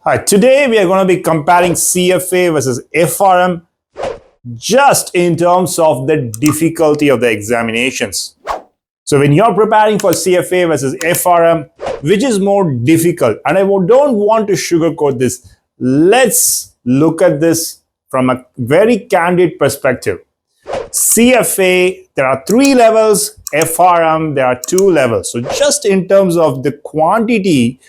Hi, today we are going to be comparing CFA versus FRM just in terms of the difficulty of the examinations. So when you're preparing for CFA versus FRM, which is more difficult? And I don't want to sugarcoat this. Let's look at this from a very candid perspective. CFA, there are 3 levels. FRM, there are 2 levels. So just in terms of the quantity,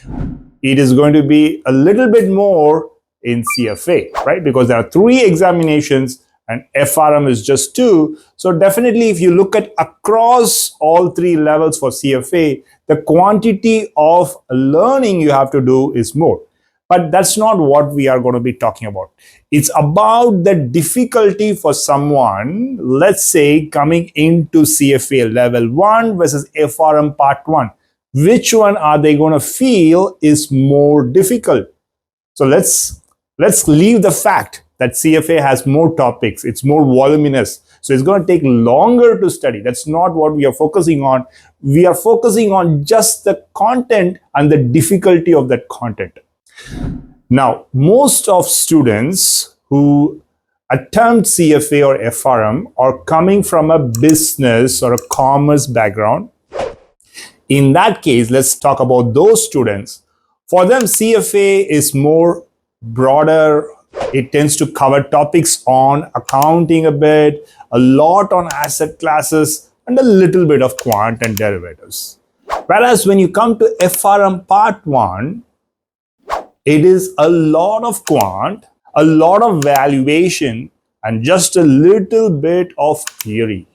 it is going to be a little bit more in CFA, right? Because there are 3 examinations and FRM is just 2. So definitely if you look at across all 3 levels for CFA, the quantity of learning you have to do is more. But that's not what we are going to be talking about. It's about the difficulty for someone, let's say, coming into CFA Level 1 versus FRM Part 1. Which one are they going to feel is more difficult? So let's leave the fact that CFA has more topics. It's more voluminous. So it's going to take longer to study. That's not what we are focusing on. We are focusing on just the content and the difficulty of that content. Now, most of students who attempt CFA or FRM are coming from a business or a commerce background. In that case, let's talk about those students. For them, CFA is more broader. It tends to cover topics on accounting a bit, a lot on asset classes, and a little bit of quant and derivatives. Whereas when you come to FRM Part 1, it is a lot of quant, a lot of valuation, and just a little bit of theory.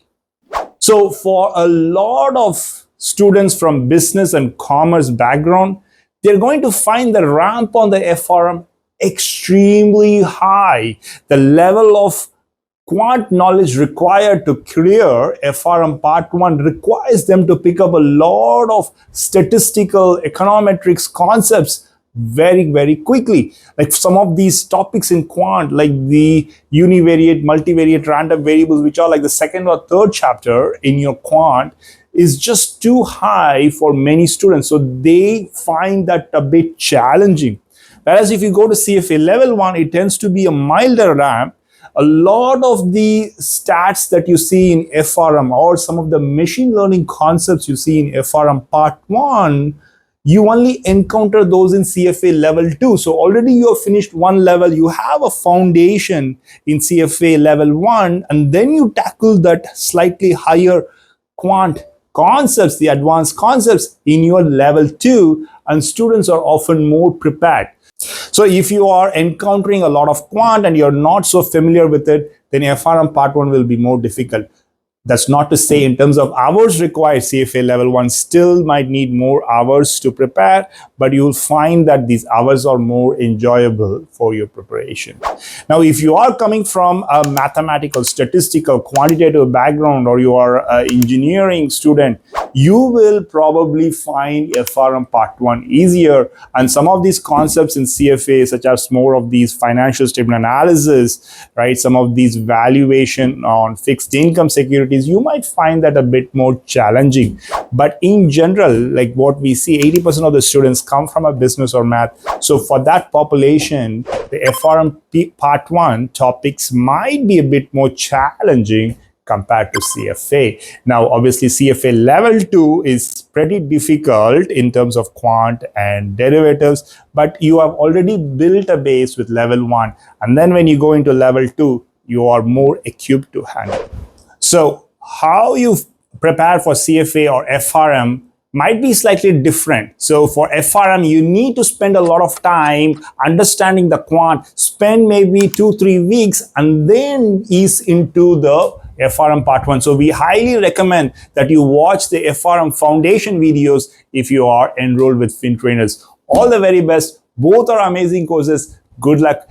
So for a lot of students from business and commerce background, they're going to find the ramp on the FRM extremely high. The level of quant knowledge required to clear FRM Part 1 requires them to pick up a lot of statistical econometrics concepts very, very quickly. Like some of these topics in quant, like the univariate, multivariate, random variables, which are like the 2nd or 3rd chapter in your quant, is just too high for many students. So they find that a bit challenging. Whereas if you go to CFA Level 1, it tends to be a milder ramp. A lot of the stats that you see in FRM or some of the machine learning concepts you see in FRM Part 1, you only encounter those in CFA Level 2. So already you have finished one level, you have a foundation in CFA Level 1, and then you tackle that slightly higher quant concepts, the advanced concepts in your Level 2, and students are often more prepared. So if you are encountering a lot of quant and you're not so familiar with it, then FRM Part 1 will be more difficult. That's not to say in terms of hours required, CFA Level 1 still might need more hours to prepare, but you'll find that these hours are more enjoyable for your preparation. Now, if you are coming from a mathematical, statistical, quantitative background, or you are an engineering student, you will probably find FRM Part 1 easier. And some of these concepts in CFA, such as more of these financial statement analysis, right, some of these valuation on fixed income securities, you might find that a bit more challenging. But in general, like what we see, 80% of the students come from a business or math. So for that population, the FRM Part 1 topics might be a bit more challenging compared to CFA. Now, obviously, CFA Level 2 is pretty difficult in terms of quant and derivatives, but you have already built a base with Level 1. And then when you go into Level 2, you are more equipped to handle. So how you prepare for CFA or FRM might be slightly different. So for FRM, you need to spend a lot of time understanding the quant, spend maybe 2-3 weeks, and then ease into the FRM Part 1. So we highly recommend that you watch the FRM Foundation videos if you are enrolled with FinTrainers. All the very best. Both are amazing courses. Good luck.